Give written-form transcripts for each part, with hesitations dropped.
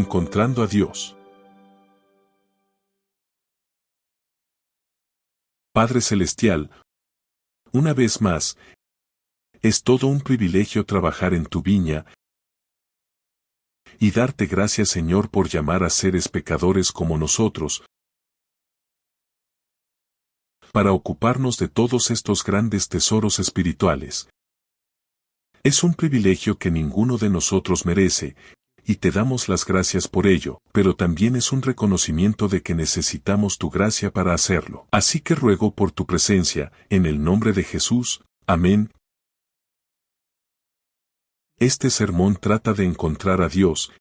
Encontrando a Dios. Padre Celestial, una vez más, es todo un privilegio trabajar en tu viña y darte gracias, Señor, por llamar a seres pecadores como nosotros, para ocuparnos de todos estos grandes tesoros espirituales. Es un privilegio que ninguno de nosotros merece, y te damos las gracias por ello, pero también es un reconocimiento de que necesitamos tu gracia para hacerlo. Así que ruego por tu presencia, en el nombre de Jesús. Amén. Este sermón trata de encontrar a Dios,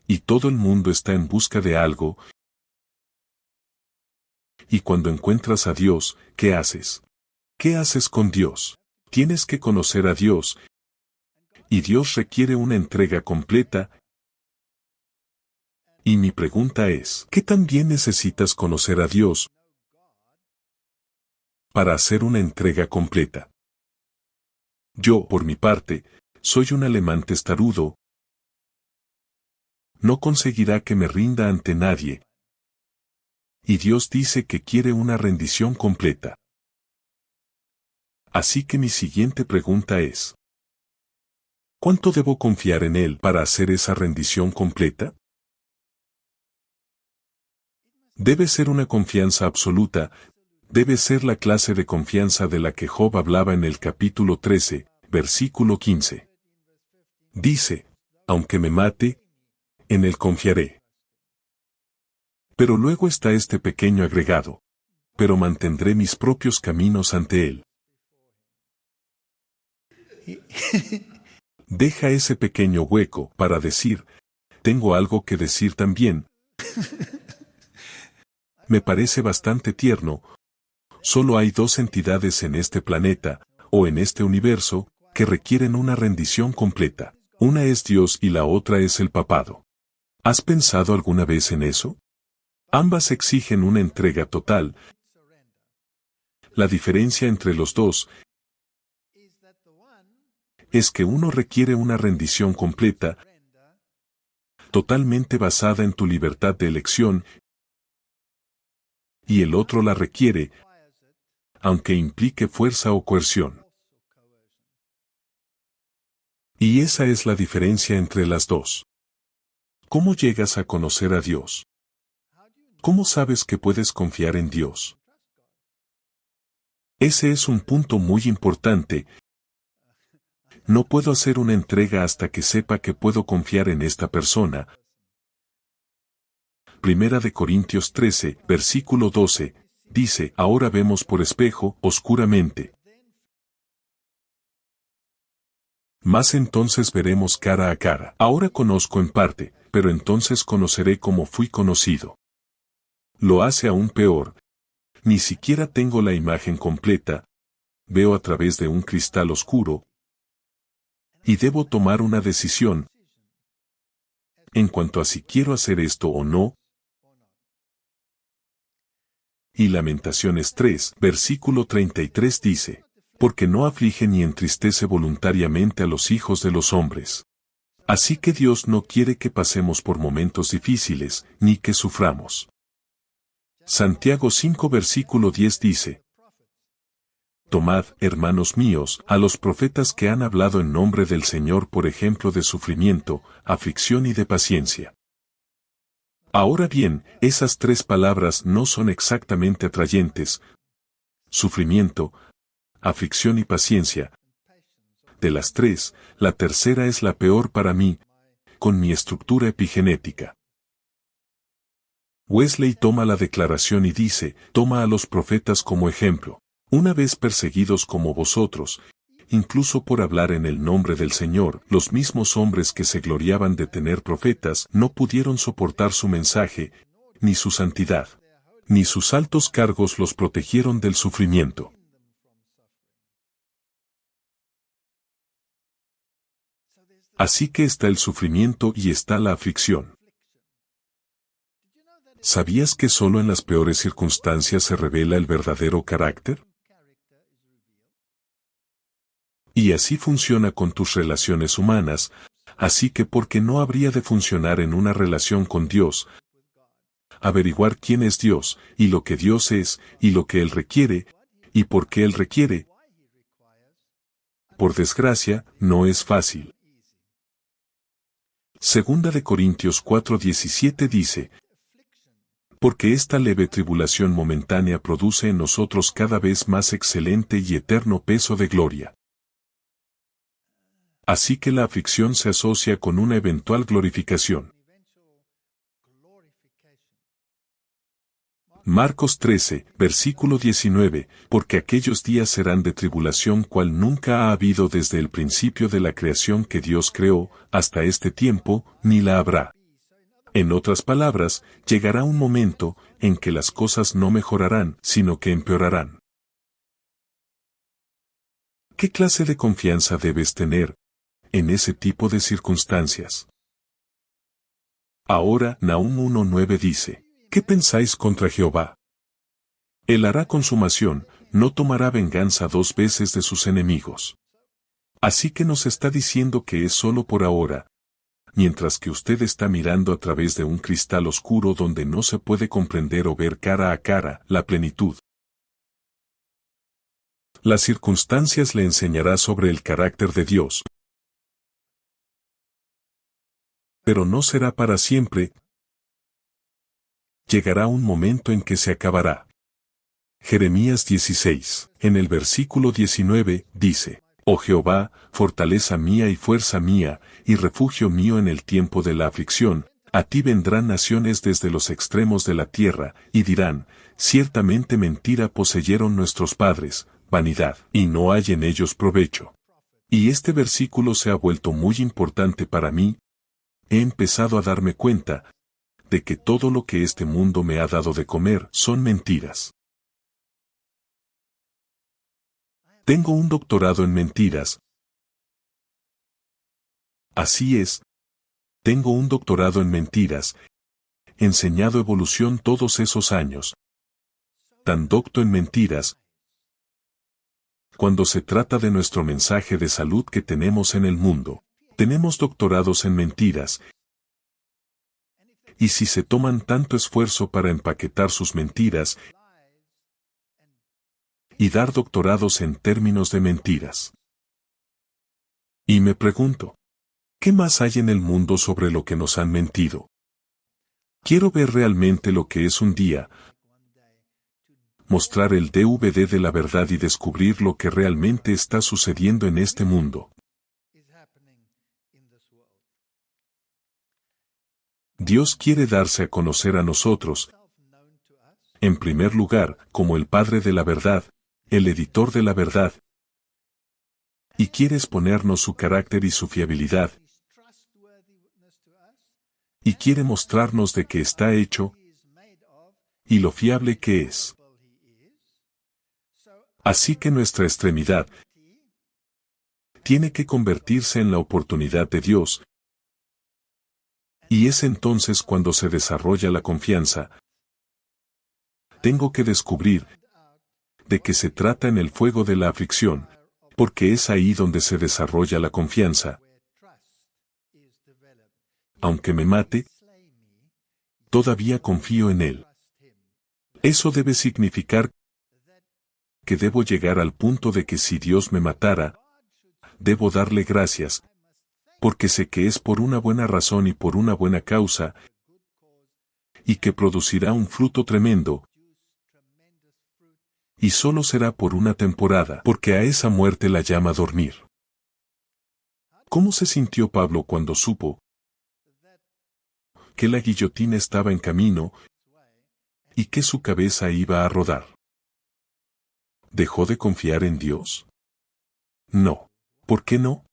y todo el mundo está en busca de algo, y cuando encuentras a Dios, ¿qué haces? ¿Qué haces con Dios? Tienes que conocer a Dios, y Dios requiere una entrega completa. Y mi pregunta es, ¿qué también necesitas conocer a Dios para hacer una entrega completa? Yo, por mi parte, soy un alemán testarudo. No conseguirá que me rinda ante nadie. Y Dios dice que quiere una rendición completa. Así que mi siguiente pregunta es, ¿cuánto debo confiar en Él para hacer esa rendición completa? Debe ser una confianza absoluta, debe ser la clase de confianza de la que Job hablaba en el capítulo 13, versículo 15. Dice, aunque me mate, en Él confiaré. Pero luego está este pequeño agregado, pero mantendré mis propios caminos ante Él. Deja ese pequeño hueco para decir, tengo algo que decir también. Me parece bastante tierno. Solo hay dos entidades en este planeta, o en este universo, que requieren una rendición completa. Una es Dios y la otra es el papado. ¿Has pensado alguna vez en eso? Ambas exigen una entrega total. La diferencia entre los dos es que uno requiere una rendición completa, totalmente basada en tu libertad de elección, y el otro la requiere, aunque implique fuerza o coerción. Y esa es la diferencia entre las dos. ¿Cómo llegas a conocer a Dios? ¿Cómo sabes que puedes confiar en Dios? Ese es un punto muy importante. No puedo hacer una entrega hasta que sepa que puedo confiar en esta persona. Primera de Corintios 13, versículo 12, dice, ahora vemos por espejo, oscuramente. Mas entonces veremos cara a cara. Ahora conozco en parte, pero entonces conoceré como fui conocido. Lo hace aún peor. Ni siquiera tengo la imagen completa. Veo a través de un cristal oscuro. Y debo tomar una decisión en cuanto a si quiero hacer esto o no. Y Lamentaciones 3, versículo 33 dice, porque no aflige ni entristece voluntariamente a los hijos de los hombres. Así que Dios no quiere que pasemos por momentos difíciles, ni que suframos. Santiago 5 versículo 10 dice, tomad, hermanos míos, a los profetas que han hablado en nombre del Señor por ejemplo de sufrimiento, aflicción y de paciencia. Ahora bien, esas tres palabras no son exactamente atrayentes. Sufrimiento, aflicción y paciencia. De las tres, la tercera es la peor para mí, con mi estructura epigenética. Wesley toma la declaración y dice, toma a los profetas como ejemplo. Una vez perseguidos como vosotros, incluso por hablar en el nombre del Señor, los mismos hombres que se gloriaban de tener profetas no pudieron soportar su mensaje, ni su santidad, ni sus altos cargos los protegieron del sufrimiento. Así que está el sufrimiento y está la aflicción. ¿Sabías que solo en las peores circunstancias se revela el verdadero carácter? Y así funciona con tus relaciones humanas, Así que ¿por qué no habría de funcionar en una relación con Dios? Averiguar quién es Dios, y lo que Dios es, y lo que Él requiere, y por qué Él requiere. Por desgracia, no es fácil. Segunda de Corintios 4:17 dice, porque esta leve tribulación momentánea produce en nosotros cada vez más excelente y eterno peso de gloria. Así que la aflicción se asocia con una eventual glorificación. Marcos 13, versículo 19, porque aquellos días serán de tribulación cual nunca ha habido desde el principio de la creación que Dios creó, hasta este tiempo, ni la habrá. En otras palabras, llegará un momento en que las cosas no mejorarán, sino que empeorarán. ¿Qué clase de confianza debes tener en ese tipo de circunstancias? Ahora, Nahum 1:9 dice, ¿qué pensáis contra Jehová? Él hará consumación, no tomará venganza 2 veces de sus enemigos. Así que nos está diciendo que es solo por ahora, mientras que usted está mirando a través de un cristal oscuro donde no se puede comprender o ver cara a cara la plenitud. Las circunstancias le enseñará sobre el carácter de Dios. Pero no será para siempre. Llegará un momento en que se acabará. Jeremías 16, en el versículo 19, dice, Oh Jehová, fortaleza mía y fuerza mía, y refugio mío en el tiempo de la aflicción, a ti vendrán naciones desde los extremos de la tierra, y dirán, ciertamente mentira poseyeron nuestros padres, vanidad, y no hay en ellos provecho. Y este versículo se ha vuelto muy importante para mí. He empezado a darme cuenta de que todo lo que este mundo me ha dado de comer son mentiras. Tengo un doctorado en mentiras. Así es. Tengo un doctorado en mentiras. He enseñado evolución todos esos años. Tan docto en mentiras. Cuando se trata de nuestro mensaje de salud que tenemos en el mundo, tenemos doctorados en mentiras. Y si se toman tanto esfuerzo para empaquetar sus mentiras y dar doctorados en términos de mentiras. Y me pregunto, ¿qué más hay en el mundo sobre lo que nos han mentido? Quiero ver realmente lo que es un día, mostrar el DVD de la verdad y descubrir lo que realmente está sucediendo en este mundo. Dios quiere darse a conocer a nosotros, en primer lugar, como el Padre de la verdad, el editor de la verdad, y quiere exponernos su carácter y su fiabilidad, y quiere mostrarnos de qué está hecho y lo fiable que es. Así que nuestra extremidad tiene que convertirse en la oportunidad de Dios, y es entonces cuando se desarrolla la confianza. Tengo que descubrir de qué se trata en el fuego de la aflicción, porque es ahí donde se desarrolla la confianza. Aunque me mate, todavía confío en Él. Eso debe significar que debo llegar al punto de que si Dios me matara, debo darle gracias, porque sé que es por una buena razón y por una buena causa, y que producirá un fruto tremendo, y solo será por una temporada, porque a esa muerte la llama dormir. ¿Cómo se sintió Pablo cuando supo que la guillotina estaba en camino y que su cabeza iba a rodar? ¿Dejó de confiar en Dios? No. ¿Por qué no?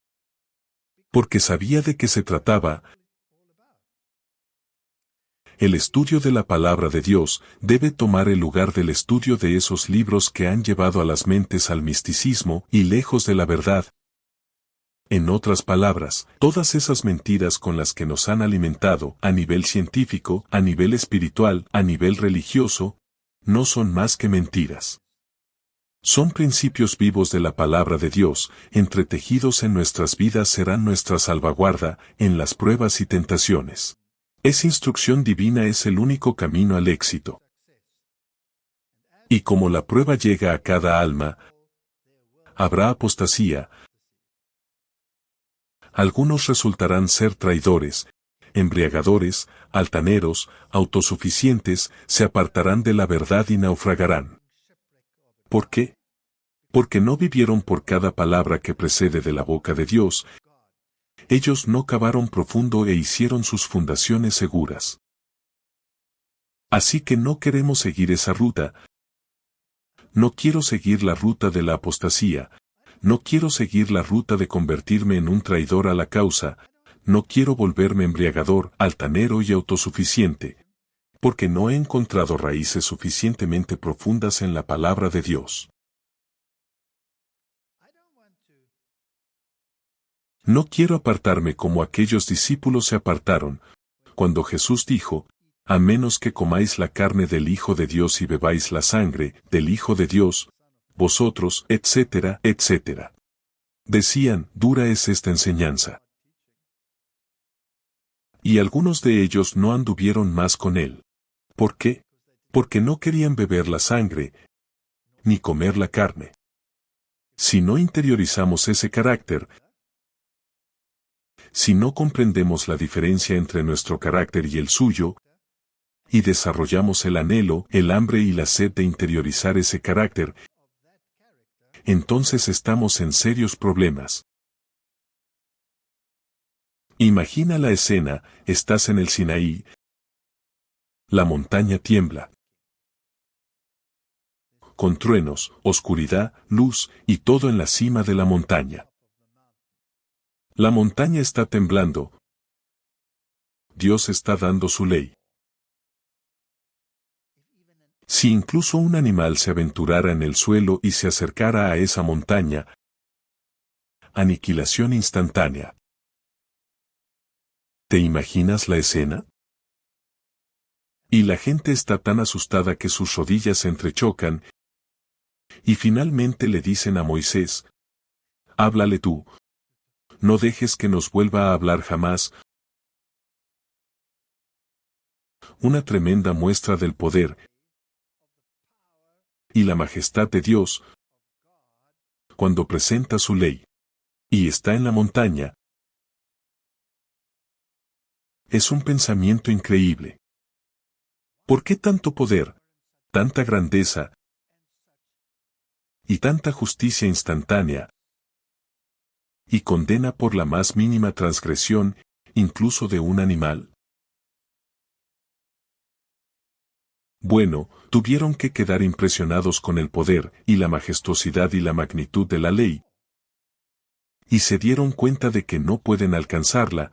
Porque sabía de qué se trataba. El estudio de la palabra de Dios debe tomar el lugar del estudio de esos libros que han llevado a las mentes al misticismo y lejos de la verdad. En otras palabras, todas esas mentiras con las que nos han alimentado, a nivel científico, a nivel espiritual, a nivel religioso, no son más que mentiras. Son principios vivos de la palabra de Dios, entretejidos en nuestras vidas serán nuestra salvaguarda en las pruebas y tentaciones. Esa instrucción divina es el único camino al éxito. Y como la prueba llega a cada alma, habrá apostasía. Algunos resultarán ser traidores, embriagadores, altaneros, autosuficientes, se apartarán de la verdad y naufragarán. ¿Por qué? Porque no vivieron por cada palabra que precede de la boca de Dios. Ellos no cavaron profundo e hicieron sus fundaciones seguras. Así que no queremos seguir esa ruta. No quiero seguir la ruta de la apostasía. No quiero seguir la ruta de convertirme en un traidor a la causa. No quiero volverme embriagador, altanero y autosuficiente. Porque no he encontrado raíces suficientemente profundas en la palabra de Dios. No quiero apartarme como aquellos discípulos se apartaron, cuando Jesús dijo, a menos que comáis la carne del Hijo de Dios y bebáis la sangre del Hijo de Dios, vosotros, etcétera, etcétera. Decían, dura es esta enseñanza. Y algunos de ellos no anduvieron más con él. ¿Por qué? Porque no querían beber la sangre, ni comer la carne. Si no interiorizamos ese carácter, si no comprendemos la diferencia entre nuestro carácter y el suyo, y desarrollamos el anhelo, el hambre y la sed de interiorizar ese carácter, entonces estamos en serios problemas. Imagina la escena, estás en el Sinaí, la montaña tiembla. Con truenos, oscuridad, luz, y todo en la cima de la montaña. La montaña está temblando. Dios está dando su ley. Si incluso un animal se aventurara en el suelo y se acercara a esa montaña, aniquilación instantánea. ¿Te imaginas la escena? Y la gente está tan asustada que sus rodillas se entrechocan, y finalmente le dicen a Moisés, háblale tú. No dejes que nos vuelva a hablar jamás. Una tremenda muestra del poder y la majestad de Dios cuando presenta su ley y está en la montaña. Es un pensamiento increíble. ¿Por qué tanto poder, tanta grandeza y tanta justicia instantánea? Y condena por la más mínima transgresión, incluso de un animal. Bueno, tuvieron que quedar impresionados con el poder y la majestuosidad y la magnitud de la ley. Y se dieron cuenta de que no pueden alcanzarla,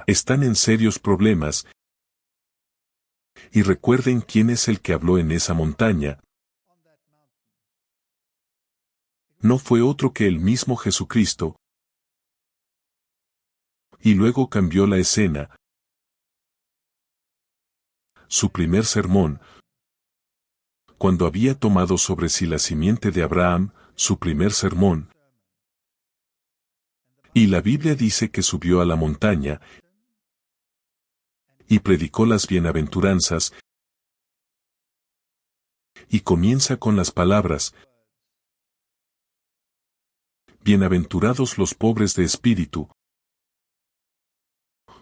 están en serios problemas. Y recuerden quién es el que habló en esa montaña. No fue otro que el mismo Jesucristo. Y luego cambió la escena. Su primer sermón, cuando había tomado sobre sí la simiente de Abraham, su primer sermón. Y la Biblia dice que subió a la montaña y predicó las bienaventuranzas, y comienza con las palabras, bienaventurados los pobres de espíritu,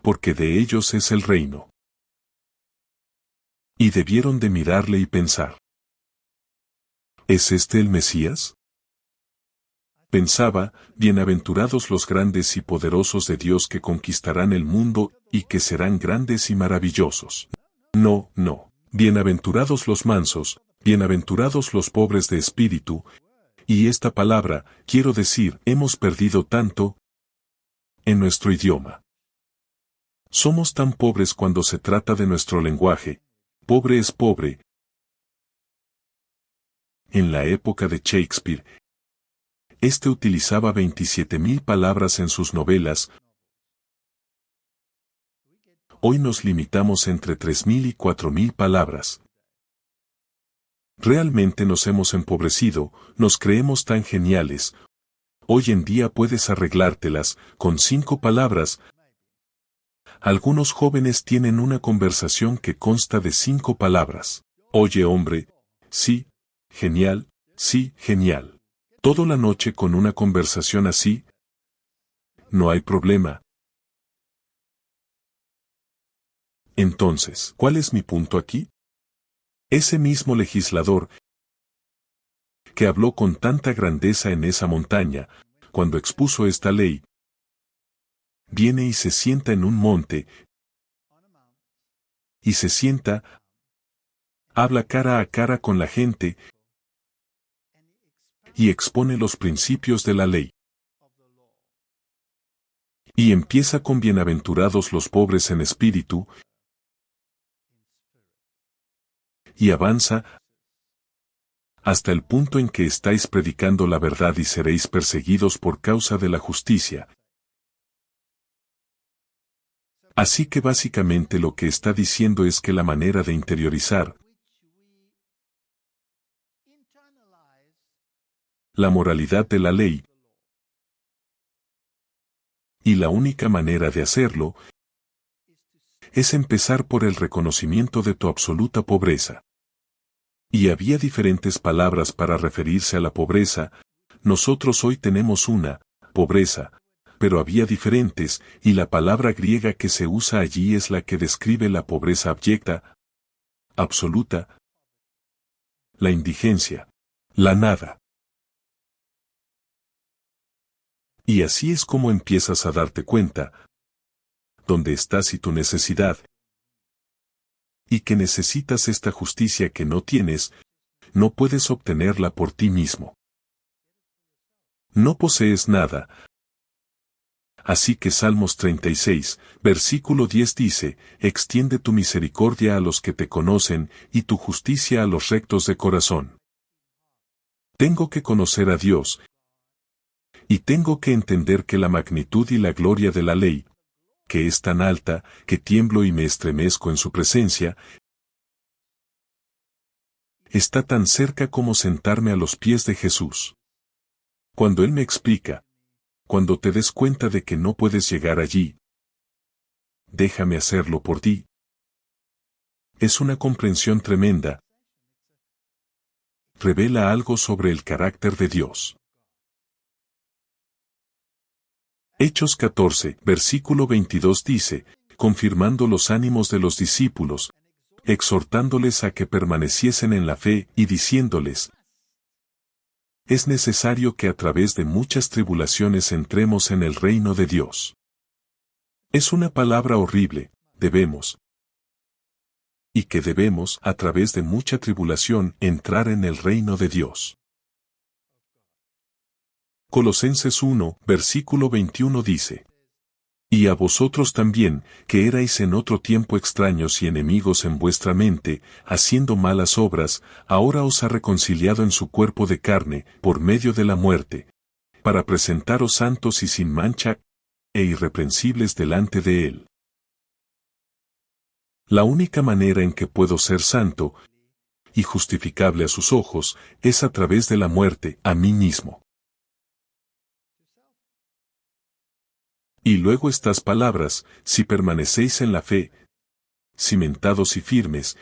porque de ellos es el reino. Y debieron de mirarle y pensar, ¿es este el Mesías? Pensaba, bienaventurados los grandes y poderosos de Dios que conquistarán el mundo y que serán grandes y maravillosos. No, no, bienaventurados los mansos, bienaventurados los pobres de espíritu, y esta palabra, quiero decir, hemos perdido tanto en nuestro idioma. Somos tan pobres cuando se trata de nuestro lenguaje, pobre es pobre. En la época de Shakespeare, este utilizaba 27.000 palabras en sus novelas. Hoy nos limitamos entre 3.000 y 4.000 palabras. Realmente nos hemos empobrecido, nos creemos tan geniales. Hoy en día puedes arreglártelas con 5 palabras. Algunos jóvenes tienen una conversación que consta de 5 palabras. Oye, hombre. Sí. Genial. Sí, genial. Toda la noche con una conversación así. No hay problema. Entonces, ¿cuál es mi punto aquí? Ese mismo legislador que habló con tanta grandeza en esa montaña, cuando expuso esta ley, viene y se sienta en un monte, y se sienta, habla cara a cara con la gente, y expone los principios de la ley. Y empieza con bienaventurados los pobres en espíritu, y avanza hasta el punto en que estáis predicando la verdad y seréis perseguidos por causa de la justicia. Así que básicamente lo que está diciendo es que la manera de interiorizar la moralidad de la ley, y la única manera de hacerlo, es empezar por el reconocimiento de tu absoluta pobreza. Y había diferentes palabras para referirse a la pobreza. Nosotros hoy tenemos una, pobreza, pero había diferentes, y la palabra griega que se usa allí es la que describe la pobreza abyecta, absoluta, la indigencia, la nada. Y así es como empiezas a darte cuenta dónde estás y tu necesidad, y que necesitas esta justicia que no tienes, no puedes obtenerla por ti mismo. No posees nada. Así que Salmos 36, versículo 10 dice, extiende tu misericordia a los que te conocen y tu justicia a los rectos de corazón. Tengo que conocer a Dios, y tengo que entender que la magnitud y la gloria de la ley, que es tan alta, que tiemblo y me estremezco en su presencia, está tan cerca como sentarme a los pies de Jesús. Cuando Él me explica, cuando te des cuenta de que no puedes llegar allí, déjame hacerlo por ti. Es una comprensión tremenda. Revela algo sobre el carácter de Dios. Hechos 14, versículo 22 dice, confirmando los ánimos de los discípulos, exhortándoles a que permaneciesen en la fe y diciéndoles, es necesario que a través de muchas tribulaciones entremos en el reino de Dios. Es una palabra horrible, debemos. Y que debemos, a través de mucha tribulación, entrar en el reino de Dios. Colosenses 1, versículo 21 dice, y a vosotros también, que erais en otro tiempo extraños y enemigos en vuestra mente, haciendo malas obras, ahora os ha reconciliado en su cuerpo de carne, por medio de la muerte, para presentaros santos y sin mancha, e irreprensibles delante de Él. La única manera en que puedo ser santo, y justificable a sus ojos, es a través de la muerte a mí mismo. Y luego estas palabras, si permanecéis en la fe, cimentados y firmes,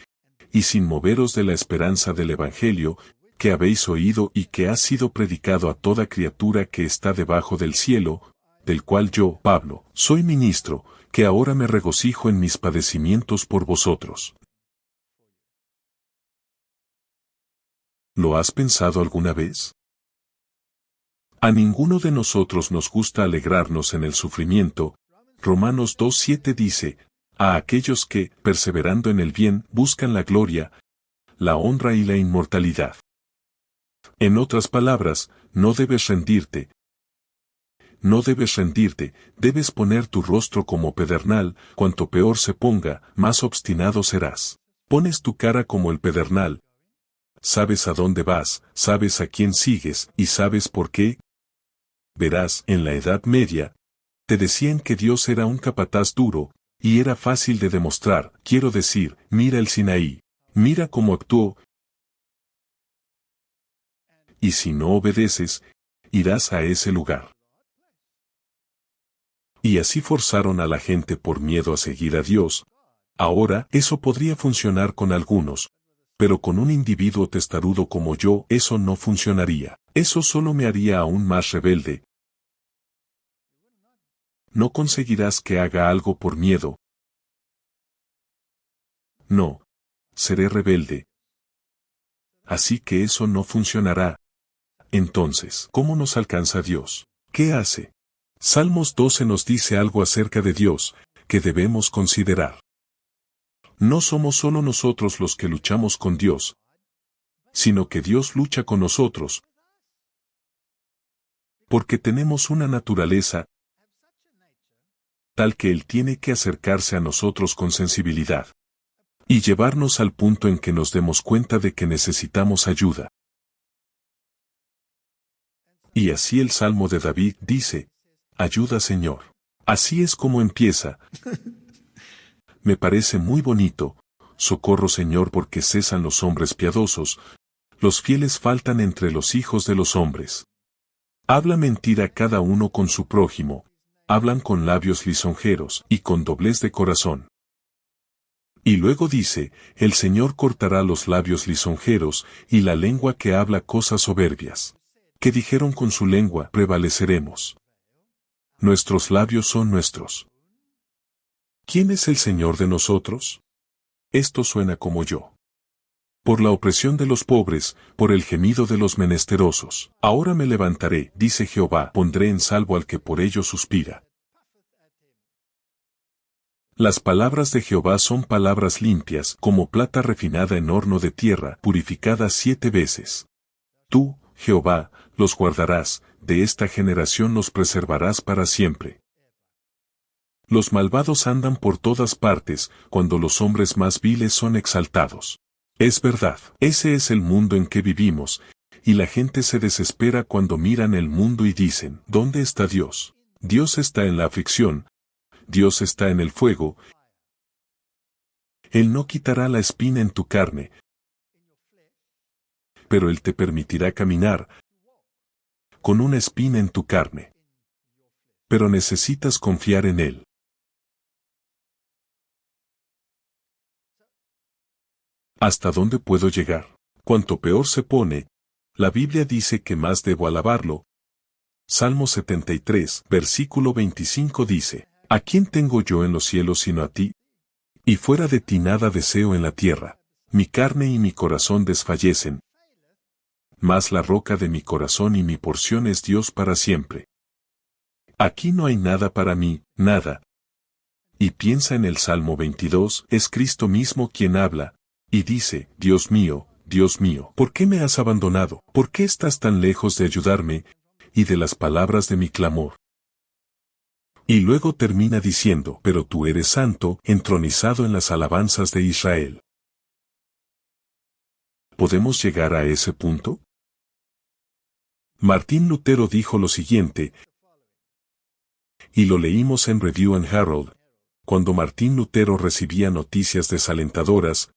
y sin moveros de la esperanza del Evangelio, que habéis oído y que ha sido predicado a toda criatura que está debajo del cielo, del cual yo, Pablo, soy ministro, que ahora me regocijo en mis padecimientos por vosotros. ¿Lo has pensado alguna vez? A ninguno de nosotros nos gusta alegrarnos en el sufrimiento. Romanos 2:7 dice, a aquellos que, perseverando en el bien, buscan la gloria, la honra y la inmortalidad. En otras palabras, no debes rendirte. No debes rendirte, debes poner tu rostro como pedernal, cuanto peor se ponga, más obstinado serás. Pones tu cara como el pedernal. Sabes a dónde vas, sabes a quién sigues, y sabes por qué. Verás, en la Edad Media, te decían que Dios era un capataz duro, y era fácil de demostrar, quiero decir, mira el Sinaí, mira cómo actuó, y si no obedeces, irás a ese lugar. Y así forzaron a la gente por miedo a seguir a Dios. Ahora, eso podría funcionar con algunos, pero con un individuo testarudo como yo, eso no funcionaría. Eso solo me haría aún más rebelde. No conseguirás que haga algo por miedo. No. Seré rebelde. Así que eso no funcionará. Entonces, ¿cómo nos alcanza Dios? ¿Qué hace? Salmos 12 nos dice algo acerca de Dios, que debemos considerar. No somos solo nosotros los que luchamos con Dios, sino que Dios lucha con nosotros, porque tenemos una naturaleza tal que Él tiene que acercarse a nosotros con sensibilidad y llevarnos al punto en que nos demos cuenta de que necesitamos ayuda. Y así el Salmo de David dice, ayuda Señor. Así es como empieza. Me parece muy bonito, socorro Señor porque cesan los hombres piadosos, los fieles faltan entre los hijos de los hombres. Habla mentira cada uno con su prójimo, hablan con labios lisonjeros y con doblez de corazón. Y luego dice, el Señor cortará los labios lisonjeros y la lengua que habla cosas soberbias. Que dijeron con su lengua, prevaleceremos. Nuestros labios son nuestros. ¿Quién es el Señor de nosotros? Esto suena como yo. Por la opresión de los pobres, por el gemido de los menesterosos. Ahora me levantaré, dice Jehová, pondré en salvo al que por ello suspira. Las palabras de Jehová son palabras limpias, como plata refinada en horno de tierra, purificada 7 veces. Tú, Jehová, los guardarás, de esta generación los preservarás para siempre. Los malvados andan por todas partes, cuando los hombres más viles son exaltados. Es verdad, ese es el mundo en que vivimos, y la gente se desespera cuando miran el mundo y dicen, ¿dónde está Dios? Dios está en la aflicción, Dios está en el fuego. Él no quitará la espina en tu carne, pero Él te permitirá caminar con una espina en tu carne. Pero necesitas confiar en Él. ¿Hasta dónde puedo llegar? Cuanto peor se pone, la Biblia dice que más debo alabarlo. Salmo 73, versículo 25 dice, ¿a quién tengo yo en los cielos sino a ti? Y fuera de ti nada deseo en la tierra. Mi carne y mi corazón desfallecen, mas la roca de mi corazón y mi porción es Dios para siempre. Aquí no hay nada para mí, nada. Y piensa en el Salmo 22, es Cristo mismo quien habla, y dice, Dios mío, ¿por qué me has abandonado? ¿Por qué estás tan lejos de ayudarme, y de las palabras de mi clamor? Y luego termina diciendo, pero tú eres santo, entronizado en las alabanzas de Israel. ¿Podemos llegar a ese punto? Martín Lutero dijo lo siguiente, y lo leímos en Review and Herald, cuando Martín Lutero recibía noticias desalentadoras,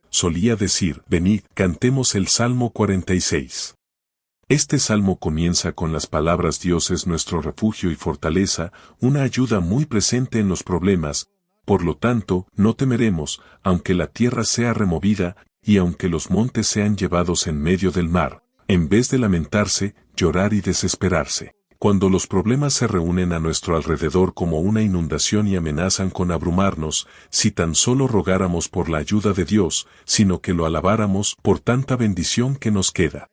solía decir, venid, cantemos el Salmo 46. Este salmo comienza con las palabras Dios es nuestro refugio y fortaleza, una ayuda muy presente en los problemas, por lo tanto, no temeremos, aunque la tierra sea removida, y aunque los montes sean llevados en medio del mar, en vez de lamentarse, llorar y desesperarse. Cuando los problemas se reúnen a nuestro alrededor como una inundación y amenazan con abrumarnos, si tan solo rogáramos por la ayuda de Dios, sino que lo alabáramos por tanta bendición que nos queda.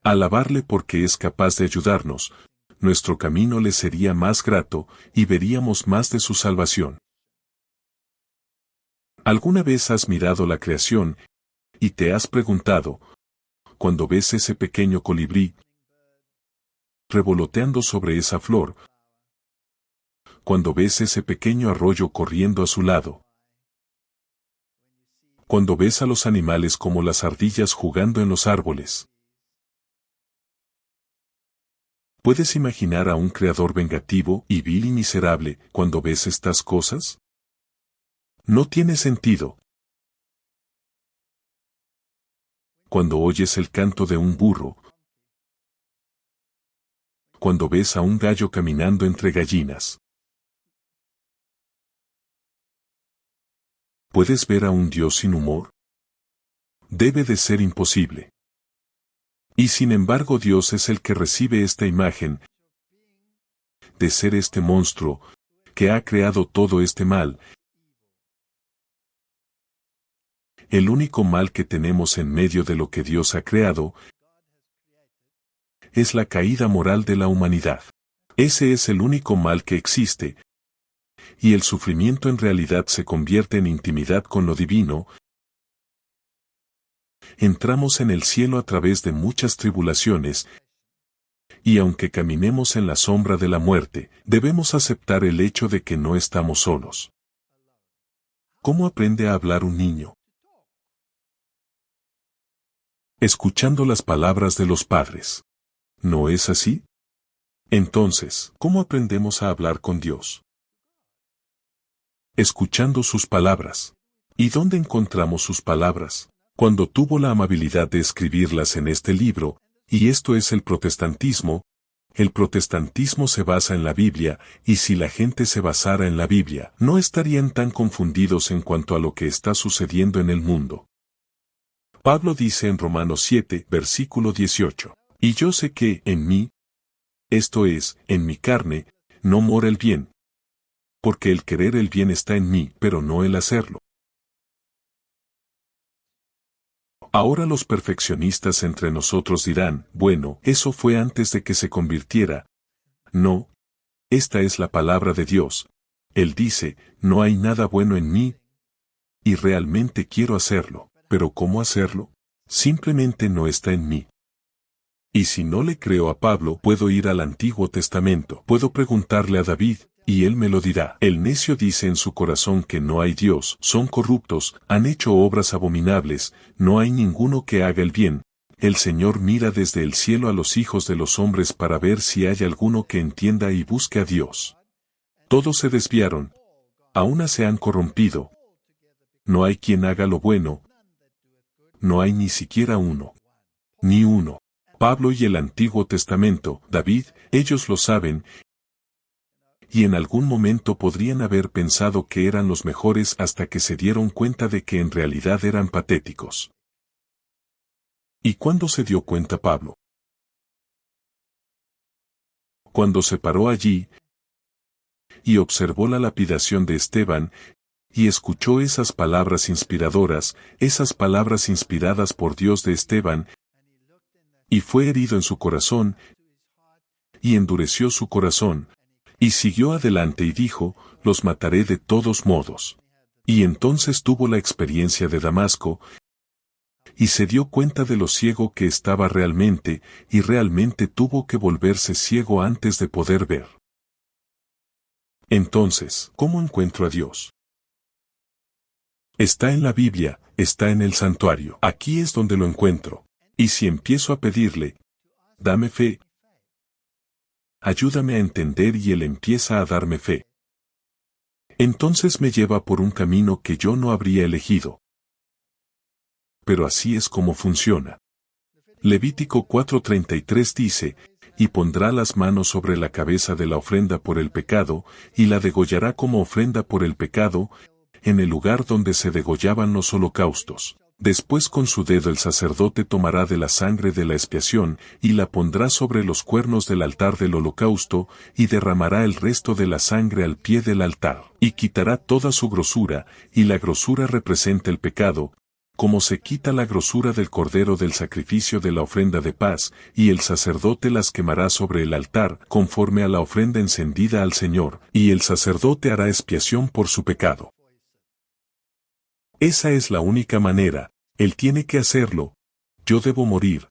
Alabarle porque es capaz de ayudarnos, nuestro camino le sería más grato y veríamos más de su salvación. ¿Alguna vez has mirado la creación y te has preguntado, cuando ves ese pequeño colibrí revoloteando sobre esa flor, cuando ves ese pequeño arroyo corriendo a su lado, cuando ves a los animales como las ardillas jugando en los árboles? ¿Puedes imaginar a un creador vengativo y vil y miserable cuando ves estas cosas? No tiene sentido. cuando oyes el canto de un burro, cuando ves a un gallo caminando entre gallinas. ¿Puedes ver a un Dios sin humor? Debe de ser imposible. Y sin embargo Dios es el que recibe esta imagen de ser este monstruo que ha creado todo este mal. El único mal que tenemos en medio de lo que Dios ha creado es la caída moral de la humanidad. Ese es el único mal que existe, y el sufrimiento en realidad se convierte en intimidad con lo divino. Entramos en el cielo a través de muchas tribulaciones, y aunque caminemos en la sombra de la muerte, debemos aceptar el hecho de que no estamos solos. ¿Cómo aprende a hablar un niño? Escuchando las palabras de los padres. ¿No es así? Entonces, ¿cómo aprendemos a hablar con Dios? Escuchando sus palabras. ¿Y dónde encontramos sus palabras? Cuando tuvo la amabilidad de escribirlas en este libro, y esto es el protestantismo se basa en la Biblia, y si la gente se basara en la Biblia, no estarían tan confundidos en cuanto a lo que está sucediendo en el mundo. Pablo dice en Romanos 7, versículo 18, y yo sé que, en mí, esto es, en mi carne, no mora el bien. Porque el querer el bien está en mí, pero no el hacerlo. Ahora los perfeccionistas entre nosotros dirán, bueno, eso fue antes de que se convirtiera. No. Esta es la palabra de Dios. Él dice, no hay nada bueno en mí, y realmente quiero hacerlo, pero ¿cómo hacerlo? Simplemente no está en mí. Y si no le creo a Pablo, puedo ir al Antiguo Testamento, puedo preguntarle a David, y él me lo dirá. El necio dice en su corazón que no hay Dios, son corruptos, han hecho obras abominables, no hay ninguno que haga el bien. El Señor mira desde el cielo a los hijos de los hombres para ver si hay alguno que entienda y busque a Dios. Todos se desviaron, a una se han corrompido. No hay quien haga lo bueno, no hay ni siquiera uno. Ni uno. Pablo y el Antiguo Testamento, David, ellos lo saben, y en algún momento podrían haber pensado que eran los mejores hasta que se dieron cuenta de que en realidad eran patéticos. ¿Y cuándo se dio cuenta Pablo? Cuando se paró allí y observó la lapidación de Esteban, y escuchó esas palabras inspiradoras, esas palabras inspiradas por Dios de Esteban, y fue herido en su corazón, y endureció su corazón, y siguió adelante y dijo, los mataré de todos modos. Y entonces tuvo la experiencia de Damasco, y se dio cuenta de lo ciego que estaba realmente, y realmente tuvo que volverse ciego antes de poder ver. Entonces, ¿cómo encuentro a Dios? Está en la Biblia, está en el santuario. Aquí es donde lo encuentro. Y si empiezo a pedirle, dame fe, ayúdame a entender y Él empieza a darme fe. Entonces me lleva por un camino que yo no habría elegido. Pero así es como funciona. Levítico 4:33 dice, y pondrá las manos sobre la cabeza de la ofrenda por el pecado, y la degollará como ofrenda por el pecado, en el lugar donde se degollaban los holocaustos. Después con su dedo el sacerdote tomará de la sangre de la expiación, y la pondrá sobre los cuernos del altar del holocausto, y derramará el resto de la sangre al pie del altar, y quitará toda su grosura, y la grosura representa el pecado, como se quita la grosura del cordero del sacrificio de la ofrenda de paz, y el sacerdote las quemará sobre el altar, conforme a la ofrenda encendida al Señor, y el sacerdote hará expiación por su pecado. Esa es la única manera. Él tiene que hacerlo. Yo debo morir.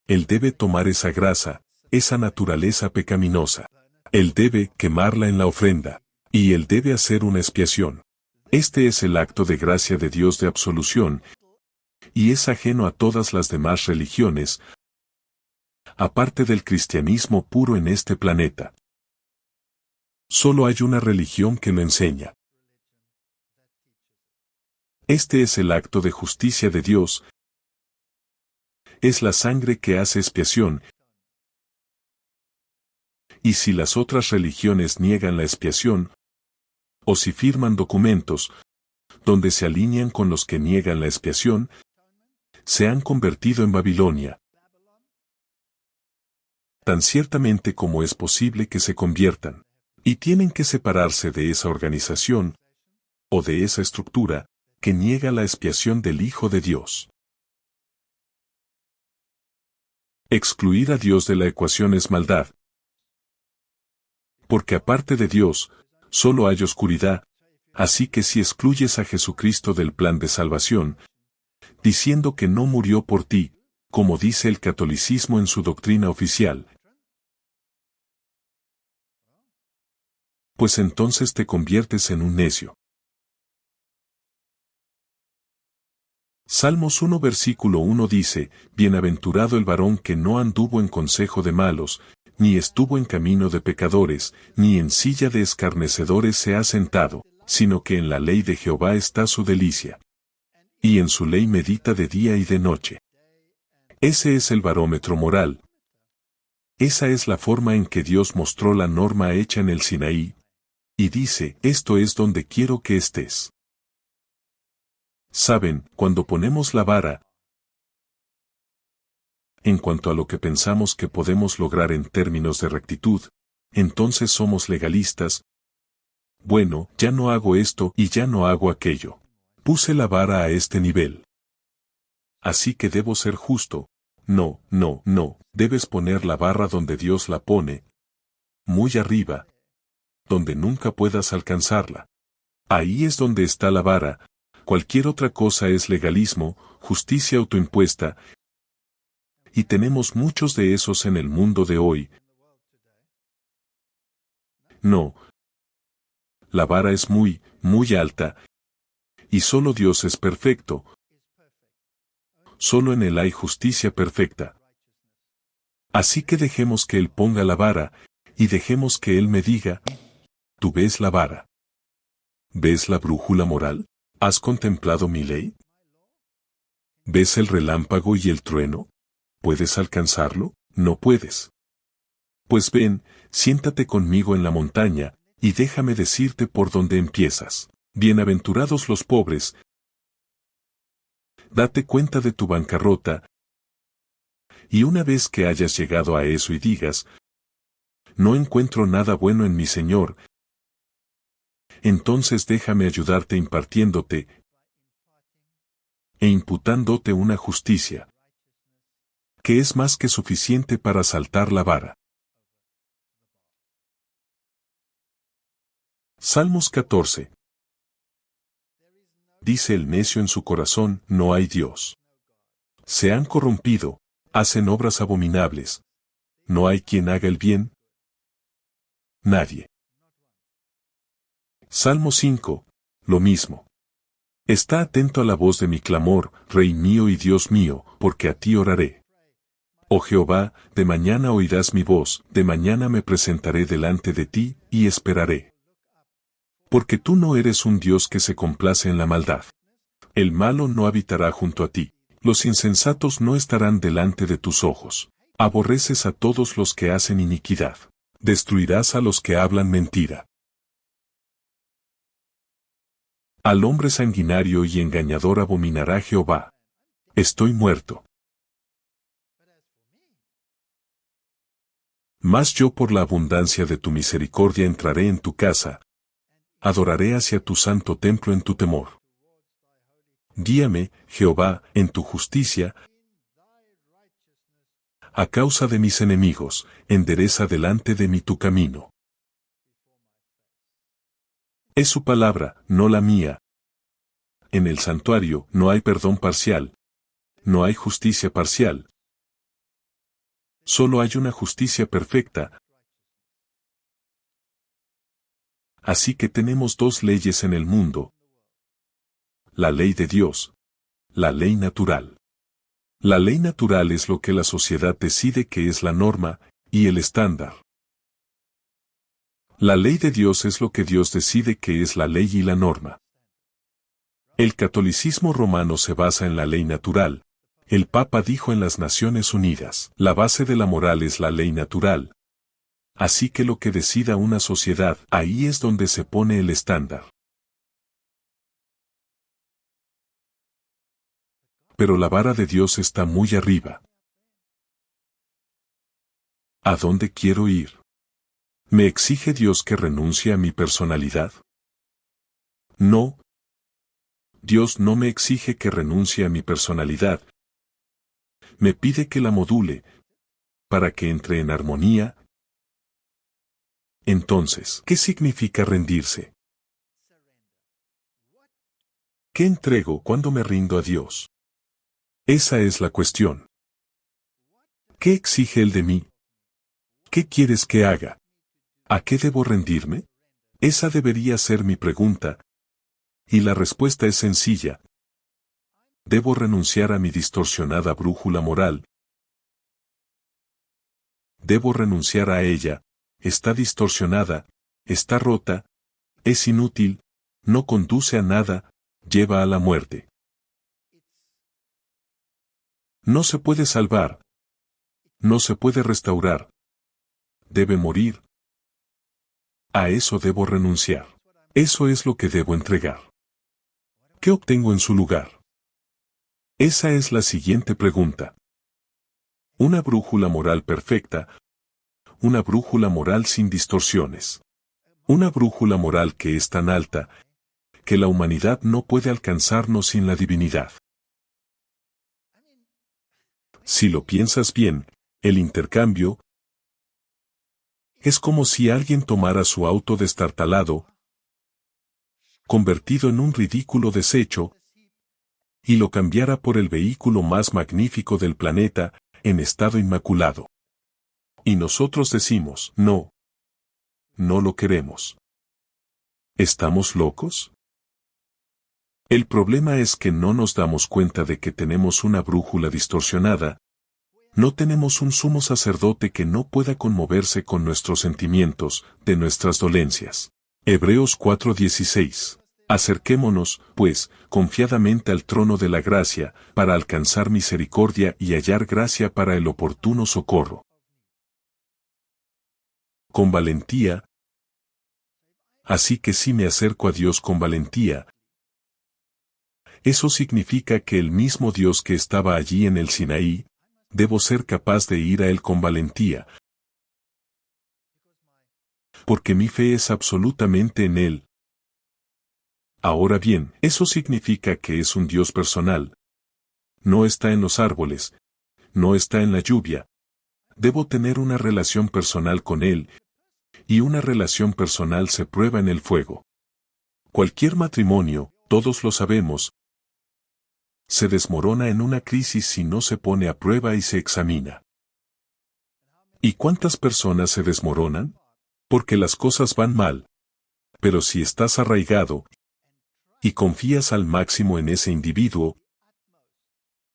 Él debe tomar esa grasa, esa naturaleza pecaminosa. Él debe quemarla en la ofrenda. Y Él debe hacer una expiación. Este es el acto de gracia de Dios de absolución, y es ajeno a todas las demás religiones, aparte del cristianismo puro en este planeta. Solo hay una religión que lo enseña. Este es el acto de justicia de Dios, es la sangre que hace expiación. Y si las otras religiones niegan la expiación, o si firman documentos donde se alinean con los que niegan la expiación, se han convertido en Babilonia. Tan ciertamente como es posible que se conviertan, y tienen que separarse de esa organización, o de esa estructura, que niega la expiación del Hijo de Dios. Excluir a Dios de la ecuación es maldad. Porque aparte de Dios, solo hay oscuridad, así que si excluyes a Jesucristo del plan de salvación, diciendo que no murió por ti, como dice el catolicismo en su doctrina oficial, pues entonces te conviertes en un necio. Salmos 1 versículo 1 dice, Bienaventurado el varón que no anduvo en consejo de malos, ni estuvo en camino de pecadores, ni en silla de escarnecedores se ha sentado, sino que en la ley de Jehová está su delicia. Y en su ley medita de día y de noche. Ese es el barómetro moral. Esa es la forma en que Dios mostró la norma hecha en el Sinaí. Y dice, esto es donde quiero que estés. Saben, cuando ponemos la vara, en cuanto a lo que pensamos que podemos lograr en términos de rectitud, entonces somos legalistas. Bueno, ya no hago esto y ya no hago aquello. Puse la vara a este nivel. Así que debo ser justo. No, no, no, debes poner la barra donde Dios la pone. Muy arriba. Donde nunca puedas alcanzarla. Ahí es donde está la vara. Cualquier otra cosa es legalismo, justicia autoimpuesta. Y tenemos muchos de esos en el mundo de hoy. No. La vara es muy, muy alta. Y solo Dios es perfecto. Solo en Él hay justicia perfecta. Así que dejemos que Él ponga la vara, y dejemos que Él me diga, ¿tú ves la vara? ¿Ves la brújula moral? ¿Has contemplado mi ley? ¿Ves el relámpago y el trueno? ¿Puedes alcanzarlo? No puedes. Pues ven, siéntate conmigo en la montaña, y déjame decirte por dónde empiezas. Bienaventurados los pobres. Date cuenta de tu bancarrota, y una vez que hayas llegado a eso y digas, no encuentro nada bueno en mi Señor, entonces déjame ayudarte impartiéndote e imputándote una justicia que es más que suficiente para saltar la vara. Salmos 14. Dice el necio en su corazón, no hay Dios. Se han corrompido, hacen obras abominables. ¿No hay quien haga el bien? Nadie. Salmo 5. Lo mismo. Está atento a la voz de mi clamor, Rey mío y Dios mío, porque a ti oraré. Oh Jehová, de mañana oirás mi voz, de mañana me presentaré delante de ti, y esperaré. Porque tú no eres un Dios que se complace en la maldad. El malo no habitará junto a ti, los insensatos no estarán delante de tus ojos. Aborreces a todos los que hacen iniquidad. Destruirás a los que hablan mentira. Al hombre sanguinario y engañador abominará Jehová. Estoy muerto. Mas yo por la abundancia de tu misericordia entraré en tu casa. Adoraré hacia tu santo templo en tu temor. Guíame, Jehová, en tu justicia. A causa de mis enemigos, endereza delante de mí tu camino. Es su palabra, no la mía. En el santuario no hay perdón parcial. No hay justicia parcial. Solo hay una justicia perfecta. Así que tenemos dos leyes en el mundo. La ley de Dios. La ley natural. La ley natural es lo que la sociedad decide que es la norma, y el estándar. La ley de Dios es lo que Dios decide que es la ley y la norma. El catolicismo romano se basa en la ley natural, El Papa dijo en las Naciones Unidas, la base de la moral es la ley natural. Así que lo que decida una sociedad, ahí es donde se pone el estándar. Pero la vara de Dios está muy arriba. ¿A dónde quiero ir? ¿Me exige Dios que renuncie a mi personalidad? No. Dios no me exige que renuncie a mi personalidad. Me pide que la module, para que entre en armonía. Entonces, ¿qué significa rendirse? ¿Qué entrego cuando me rindo a Dios? Esa es la cuestión. ¿Qué exige Él de mí? ¿Qué quieres que haga? ¿A qué debo rendirme? Esa debería ser mi pregunta. Y la respuesta es sencilla. Debo renunciar a mi distorsionada brújula moral. Debo renunciar a ella. Está distorsionada, está rota, es inútil, no conduce a nada, lleva a la muerte. No se puede salvar. No se puede restaurar. Debe morir. A eso debo renunciar. Eso es lo que debo entregar. ¿Qué obtengo en su lugar? Esa es la siguiente pregunta. Una brújula moral perfecta. Una brújula moral sin distorsiones. Una brújula moral que es tan alta, que la humanidad no puede alcanzarnos sin la divinidad. Si lo piensas bien, el intercambio es como si alguien tomara su auto destartalado, convertido en un ridículo desecho, y lo cambiara por el vehículo más magnífico del planeta, en estado inmaculado. Y nosotros decimos, no. No lo queremos. ¿Estamos locos? El problema es que no nos damos cuenta de que tenemos una brújula distorsionada. No tenemos un sumo sacerdote que no pueda conmoverse con nuestros sentimientos, de nuestras dolencias. Hebreos 4:16. Acerquémonos, pues, confiadamente al trono de la gracia, para alcanzar misericordia y hallar gracia para el oportuno socorro. Con valentía. Así que si me acerco a Dios con valentía, eso significa que el mismo Dios que estaba allí en el Sinaí, debo ser capaz de ir a Él con valentía, porque mi fe es absolutamente en Él. Ahora bien, eso significa que es un Dios personal. No está en los árboles, no está en la lluvia. Debo tener una relación personal con Él, y una relación personal se prueba en el fuego. Cualquier matrimonio, todos lo sabemos, se desmorona en una crisis si no se pone a prueba y se examina. ¿Y cuántas personas se desmoronan? Porque las cosas van mal. Pero si estás arraigado y confías al máximo en ese individuo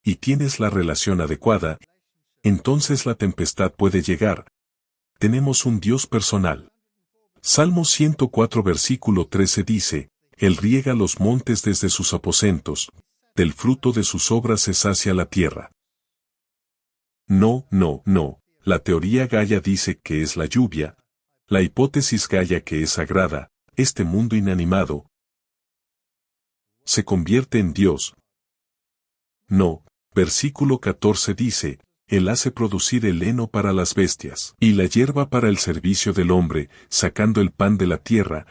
y tienes la relación adecuada, entonces la tempestad puede llegar. Tenemos un Dios personal. Salmo 104 versículo 13 dice, Él riega los montes desde sus aposentos, del fruto de sus obras se sacia la tierra. No, no, no, la teoría Gaia dice que es la lluvia, la hipótesis Gaia que es sagrada, este mundo inanimado, se convierte en Dios. No, versículo 14 dice, Él hace producir el heno para las bestias, y la hierba para el servicio del hombre, sacando el pan de la tierra,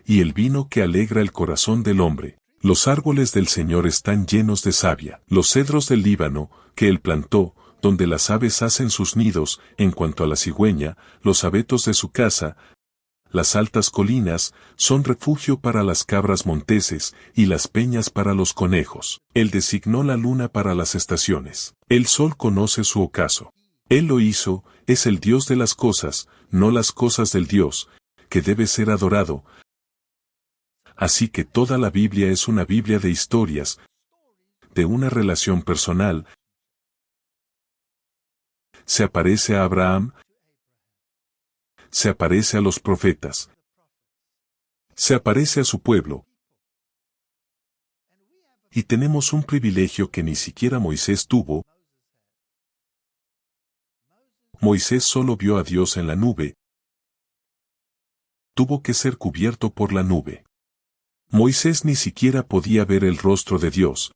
y el vino que alegra el corazón del hombre. Los árboles del Señor están llenos de savia. Los cedros del Líbano, que Él plantó, donde las aves hacen sus nidos, en cuanto a la cigüeña, los abetos de su casa, las altas colinas, son refugio para las cabras monteses, y las peñas para los conejos. Él designó la luna para las estaciones. El sol conoce su ocaso. Él lo hizo, es el Dios de las cosas, no las cosas del Dios, que debe ser adorado. Así que toda la Biblia es una Biblia de historias, de una relación personal. Se aparece a Abraham, se aparece a los profetas, se aparece a su pueblo. Y tenemos un privilegio que ni siquiera Moisés tuvo. Moisés solo vio a Dios en la nube. Tuvo que ser cubierto por la nube. Moisés ni siquiera podía ver el rostro de Dios.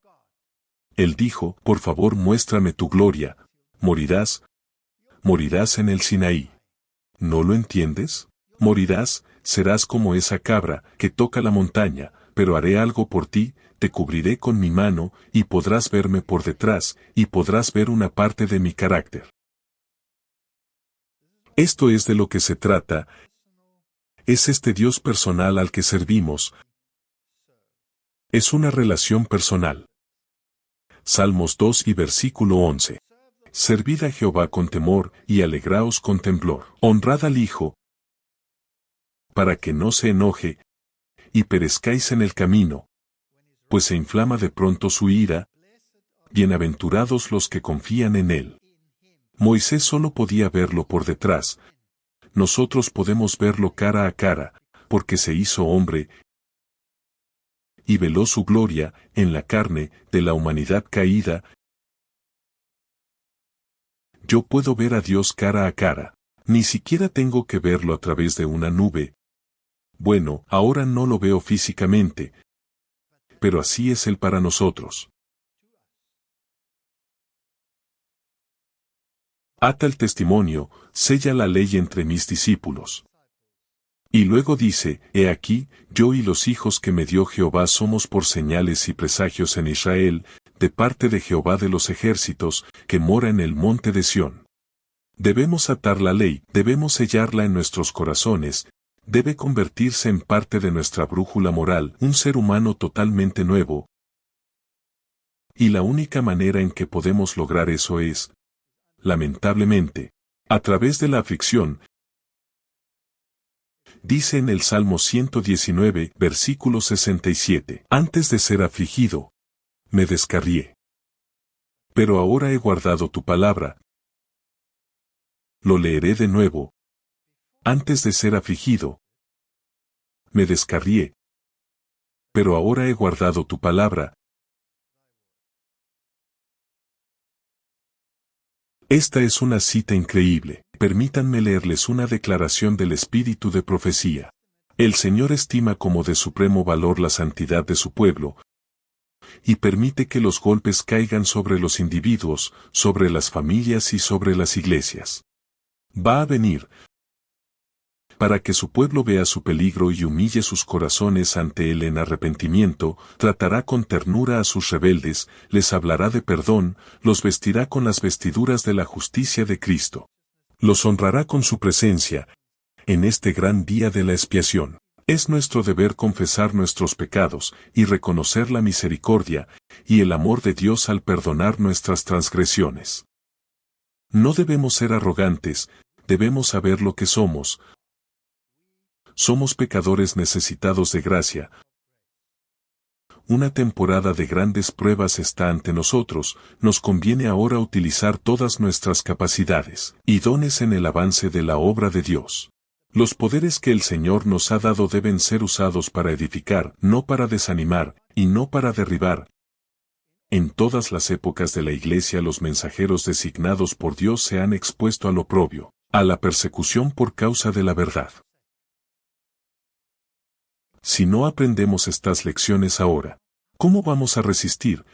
Él dijo, por favor muéstrame tu gloria. Morirás en el Sinaí. ¿No lo entiendes? Morirás, serás como esa cabra que toca la montaña, pero haré algo por ti, te cubriré con mi mano, y podrás verme por detrás, y podrás ver una parte de mi carácter. Esto es de lo que se trata. Es este Dios personal al que servimos. Es una relación personal. Salmos 2 y versículo 11. Servid a Jehová con temor y alegraos con temblor. Honrad al Hijo, para que no se enoje, y perezcáis en el camino, pues se inflama de pronto su ira. Bienaventurados los que confían en él. Moisés solo podía verlo por detrás. Nosotros podemos verlo cara a cara, porque se hizo hombre y veló su gloria en la carne de la humanidad caída. Yo puedo ver a Dios cara a cara. Ni siquiera tengo que verlo a través de una nube. Bueno, ahora no lo veo físicamente, pero así es Él para nosotros. Ata el testimonio, sella la ley entre mis discípulos. Y luego dice, he aquí, yo y los hijos que me dio Jehová somos por señales y presagios en Israel, de parte de Jehová de los ejércitos, que mora en el monte de Sión. Debemos atar la ley, debemos sellarla en nuestros corazones, debe convertirse en parte de nuestra brújula moral, un ser humano totalmente nuevo. Y la única manera en que podemos lograr eso es, lamentablemente, a través de la aflicción. Dice en el Salmo 119, versículo 67, antes de ser afligido, me descarrié. Pero ahora he guardado tu palabra. Lo leeré de nuevo. Antes de ser afligido, me descarrié. Pero ahora he guardado tu palabra. Esta es una cita increíble. Permítanme leerles una declaración del Espíritu de profecía. El Señor estima como de supremo valor la santidad de su pueblo, y permite que los golpes caigan sobre los individuos, sobre las familias y sobre las iglesias. Va a venir para que su pueblo vea su peligro y humille sus corazones ante él en arrepentimiento, tratará con ternura a sus rebeldes, les hablará de perdón, los vestirá con las vestiduras de la justicia de Cristo. Los honrará con su presencia, en este gran día de la expiación. Es nuestro deber confesar nuestros pecados y reconocer la misericordia y el amor de Dios al perdonar nuestras transgresiones. No debemos ser arrogantes, debemos saber lo que somos. Somos pecadores necesitados de gracia. Una temporada de grandes pruebas está ante nosotros, nos conviene ahora utilizar todas nuestras capacidades y dones en el avance de la obra de Dios. Los poderes que el Señor nos ha dado deben ser usados para edificar, no para desanimar, y no para derribar. En todas las épocas de la Iglesia los mensajeros designados por Dios se han expuesto al oprobio, a la persecución por causa de la verdad. Si no aprendemos estas lecciones ahora, ¿cómo vamos a resistir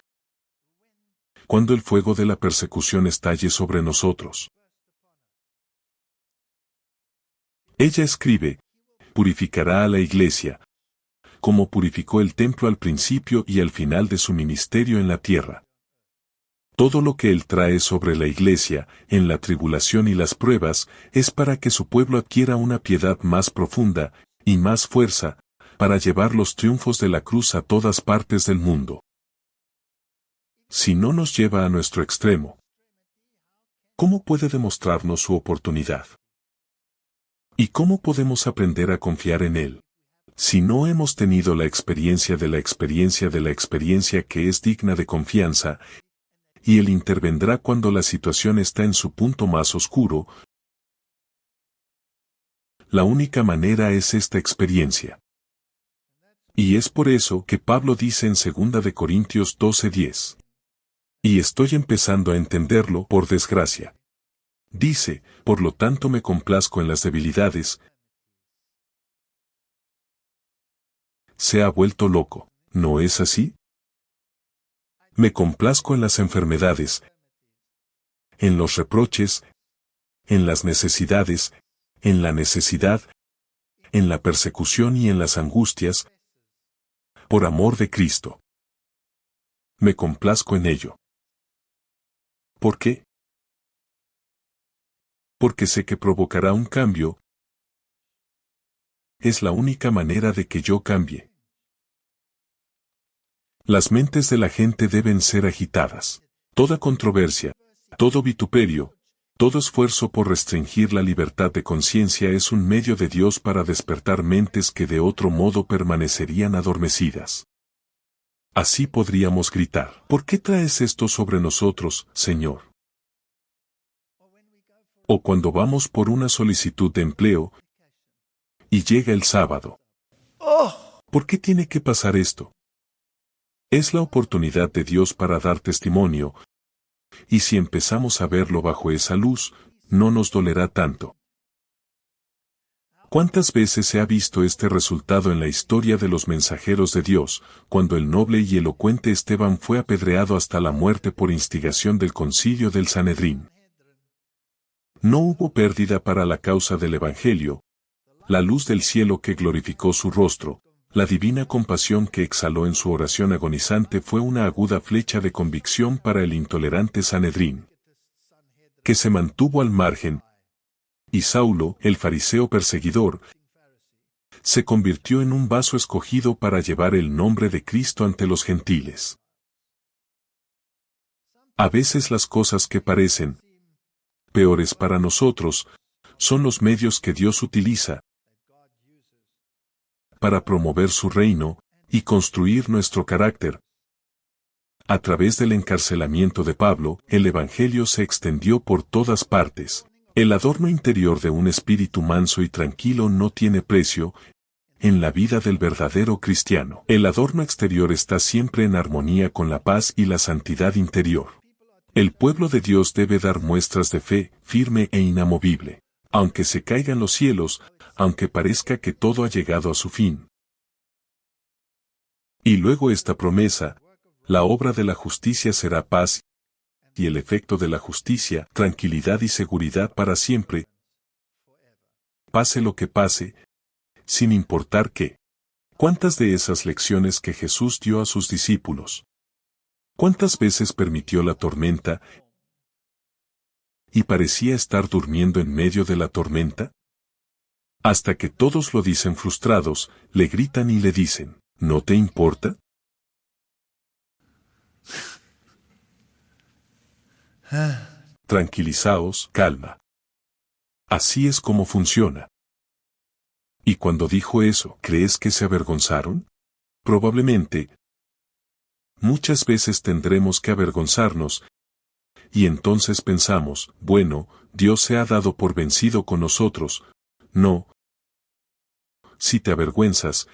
cuando el fuego de la persecución estalle sobre nosotros? Ella escribe, purificará a la iglesia, como purificó el templo al principio y al final de su ministerio en la tierra. Todo lo que Él trae sobre la iglesia, en la tribulación y las pruebas, es para que su pueblo adquiera una piedad más profunda y más fuerza, para llevar los triunfos de la cruz a todas partes del mundo. Si no nos lleva a nuestro extremo, ¿cómo puede demostrarnos su oportunidad? ¿Y cómo podemos aprender a confiar en Él? Si no hemos tenido la experiencia de la experiencia de la experiencia que es digna de confianza, y Él intervendrá cuando la situación está en su punto más oscuro, la única manera es esta experiencia. Y es por eso que Pablo dice en 2 de Corintios 12:10. Y estoy empezando a entenderlo, por desgracia. Dice, por lo tanto me complazco en las debilidades. Se ha vuelto loco, ¿no es así? Me complazco en las enfermedades, en los reproches, en las necesidades, en la necesidad, en la persecución y en las angustias, por amor de Cristo. Me complazco en ello. ¿Por qué? Porque sé que provocará un cambio. Es la única manera de que yo cambie. Las mentes de la gente deben ser agitadas. Toda controversia, todo vituperio, todo esfuerzo por restringir la libertad de conciencia es un medio de Dios para despertar mentes que de otro modo permanecerían adormecidas. Así podríamos gritar: ¿por qué traes esto sobre nosotros, Señor? O cuando vamos por una solicitud de empleo y llega el sábado. ¿Por qué tiene que pasar esto? Es la oportunidad de Dios para dar testimonio, y si empezamos a verlo bajo esa luz, no nos dolerá tanto. ¿Cuántas veces se ha visto este resultado en la historia de los mensajeros de Dios, cuando el noble y elocuente Esteban fue apedreado hasta la muerte por instigación del concilio del Sanedrín? No hubo pérdida para la causa del Evangelio, la luz del cielo que glorificó su rostro, la divina compasión que exhaló en su oración agonizante fue una aguda flecha de convicción para el intolerante Sanedrín, que se mantuvo al margen, y Saulo, el fariseo perseguidor, se convirtió en un vaso escogido para llevar el nombre de Cristo ante los gentiles. A veces las cosas que parecen peores para nosotros son los medios que Dios utiliza para promover su reino y construir nuestro carácter. A través del encarcelamiento de Pablo, el Evangelio se extendió por todas partes. El adorno interior de un espíritu manso y tranquilo no tiene precio en la vida del verdadero cristiano. El adorno exterior está siempre en armonía con la paz y la santidad interior. El pueblo de Dios debe dar muestras de fe, firme e inamovible. Aunque se caigan los cielos, aunque parezca que todo ha llegado a su fin. Y luego esta promesa: la obra de la justicia será paz, y el efecto de la justicia, tranquilidad y seguridad para siempre. Pase lo que pase, sin importar qué. ¿Cuántas de esas lecciones que Jesús dio a sus discípulos? ¿Cuántas veces permitió la tormenta y parecía estar durmiendo en medio de la tormenta? Hasta que todos lo dicen frustrados, le gritan y le dicen: ¿no te importa? Tranquilizaos, calma. Así es como funciona. Y cuando dijo eso, ¿crees que se avergonzaron? Probablemente. Muchas veces tendremos que avergonzarnos, y entonces pensamos: bueno, Dios se ha dado por vencido con nosotros. No. Si te avergüenzas,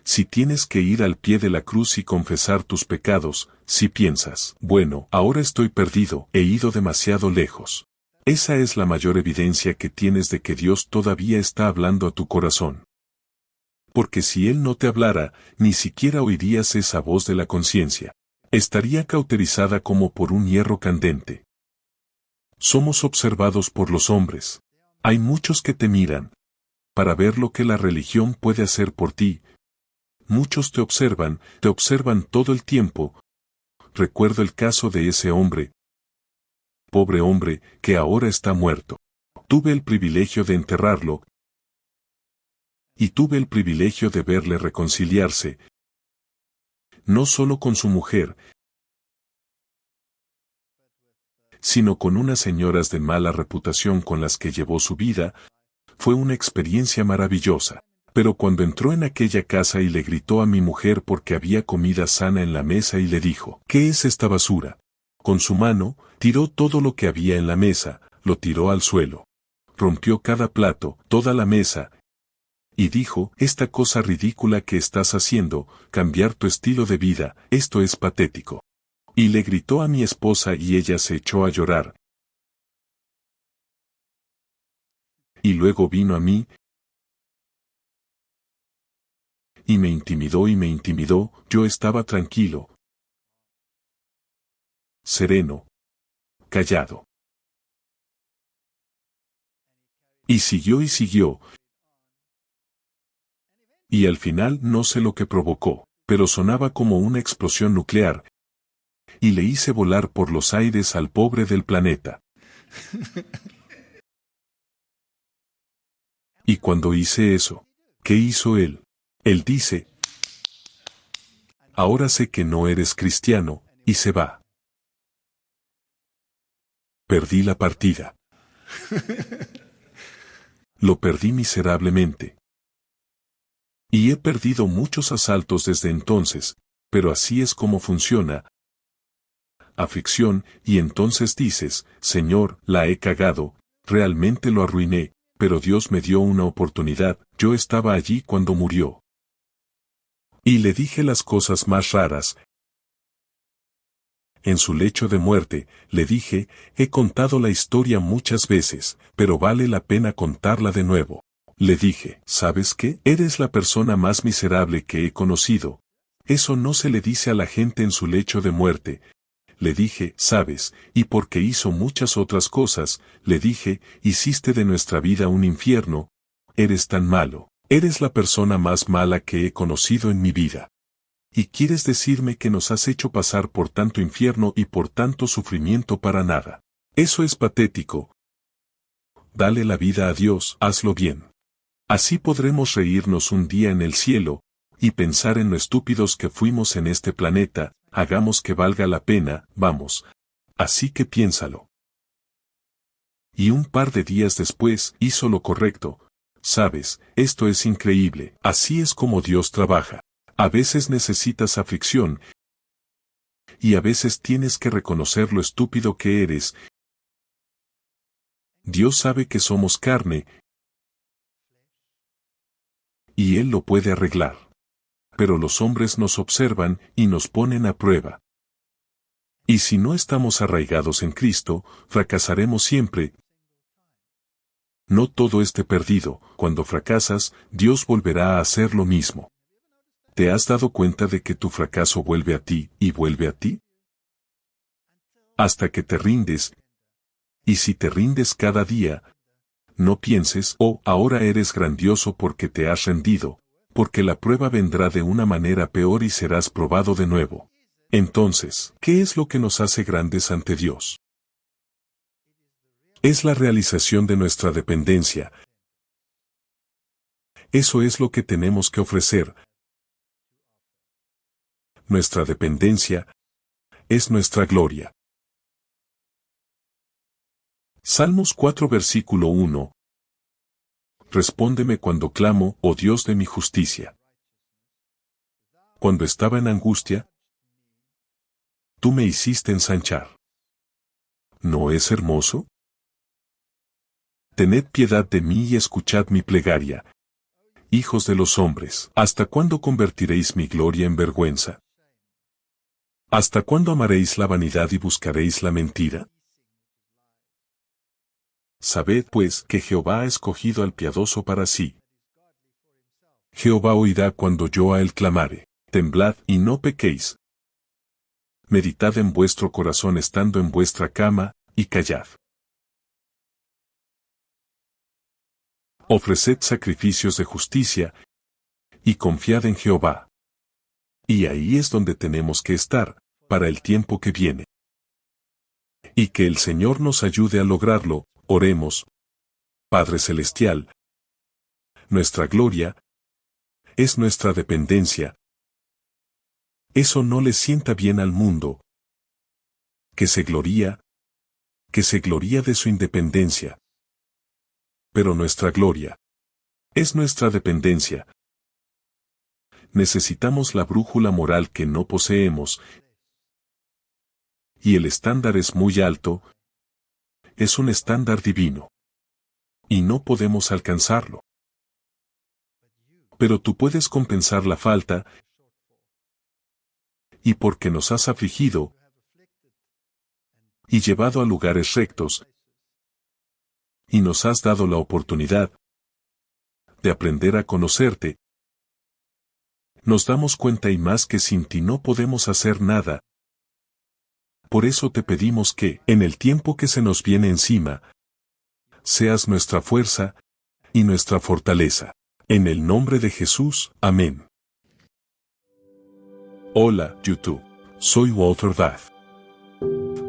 si tienes que ir al pie de la cruz y confesar tus pecados, si piensas: bueno, ahora estoy perdido, he ido demasiado lejos. Esa es la mayor evidencia que tienes de que Dios todavía está hablando a tu corazón. Porque si Él no te hablara, ni siquiera oirías esa voz de la conciencia. Estaría cauterizada como por un hierro candente. Somos observados por los hombres. Hay muchos que te miran para ver lo que la religión puede hacer por ti. Muchos te observan todo el tiempo. Recuerdo el caso de ese hombre, pobre hombre, que ahora está muerto. Tuve el privilegio de enterrarlo, y tuve el privilegio de verle reconciliarse, no solo con su mujer, sino con unas señoras de mala reputación con las que llevó su vida. Fue una experiencia maravillosa. Pero cuando entró en aquella casa y le gritó a mi mujer porque había comida sana en la mesa y le dijo: ¿qué es esta basura? Con su mano, tiró todo lo que había en la mesa, lo tiró al suelo. Rompió cada plato, toda la mesa, Y dijo, esta cosa ridícula que estás haciendo, cambiar tu estilo de vida, esto es patético. Y le gritó a mi esposa y ella se echó a llorar. Y luego vino a mí, y me intimidó, yo estaba tranquilo, sereno, callado. Y siguió, y al final no sé lo que provocó, pero sonaba como una explosión nuclear, y le hice volar por los aires al pobre del planeta. Y cuando hice eso, ¿qué hizo él? Él dice, ahora sé que no eres cristiano, y se va. Perdí la partida. Lo perdí miserablemente. Y he perdido muchos asaltos desde entonces, pero así es como funciona. Aflicción, y entonces dices, Señor, la he cagado, realmente lo arruiné, pero Dios me dio una oportunidad, yo estaba allí cuando murió. Y le dije las cosas más raras. En su lecho de muerte, le dije, he contado la historia muchas veces, pero vale la pena contarla de nuevo. Le dije, ¿sabes qué? Eres la persona más miserable que he conocido. Eso no se le dice a la gente en su lecho de muerte. Le dije, ¿sabes? Y porque hizo muchas otras cosas, le dije, hiciste de nuestra vida un infierno. Eres tan malo. Eres la persona más mala que he conocido en mi vida. ¿Y quieres decirme que nos has hecho pasar por tanto infierno y por tanto sufrimiento para nada? Eso es patético. Dale la vida a Dios, hazlo bien. Así podremos reírnos un día en el cielo, y pensar en lo estúpidos que fuimos en este planeta, hagamos que valga la pena, vamos. Así que piénsalo. Y un par de días después hizo lo correcto. Sabes, esto es increíble, así es como Dios trabaja. A veces necesitas aflicción, y a veces tienes que reconocer lo estúpido que eres. Dios sabe que somos carne, y Él lo puede arreglar. Pero los hombres nos observan y nos ponen a prueba. Y si no estamos arraigados en Cristo, fracasaremos siempre. No todo esté perdido, cuando fracasas, Dios volverá a hacer lo mismo. ¿Te has dado cuenta de que tu fracaso vuelve a ti y vuelve a ti? Hasta que te rindes. Y si te rindes cada día, no pienses, oh, ahora eres grandioso porque te has rendido, porque la prueba vendrá de una manera peor y serás probado de nuevo. Entonces, ¿qué es lo que nos hace grandes ante Dios? Es la realización de nuestra dependencia. Eso es lo que tenemos que ofrecer. Nuestra dependencia es nuestra gloria. Salmos 4 versículo 1. Respóndeme cuando clamo, oh Dios de mi justicia. Cuando estaba en angustia, tú me hiciste ensanchar. ¿No es hermoso? Tened piedad de mí y escuchad mi plegaria. Hijos de los hombres, ¿hasta cuándo convertiréis mi gloria en vergüenza? ¿Hasta cuándo amaréis la vanidad y buscaréis la mentira? Sabed pues que Jehová ha escogido al piadoso para sí. Jehová oirá cuando yo a él clamare. Temblad y no pequéis. Meditad en vuestro corazón estando en vuestra cama, y callad. Ofreced sacrificios de justicia, y confiad en Jehová. Y ahí es donde tenemos que estar, para el tiempo que viene. Y que el Señor nos ayude a lograrlo, oremos. Padre Celestial, nuestra gloria es nuestra dependencia. Eso no le sienta bien al mundo, que se gloría de su independencia. Pero nuestra gloria es nuestra dependencia. Necesitamos la brújula moral que no poseemos, y el estándar es muy alto, es un estándar divino. Y no podemos alcanzarlo. pero tú puedes compensar la falta, y porque nos has afligido y llevado a lugares rectos, y nos has dado la oportunidad de aprender a conocerte, nos damos cuenta y más que sin ti no podemos hacer nada. Por eso te pedimos que, en el tiempo que se nos viene encima, seas nuestra fuerza y nuestra fortaleza. En el nombre de Jesús, amén. Hola, YouTube. Soy Walter Bath.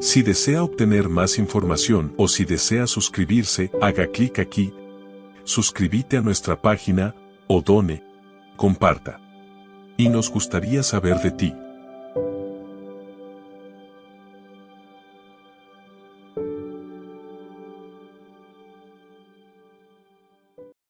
Si desea obtener más información o si desea suscribirse, haga clic aquí, suscríbete a nuestra página, o done, comparta. Y nos gustaría saber de ti.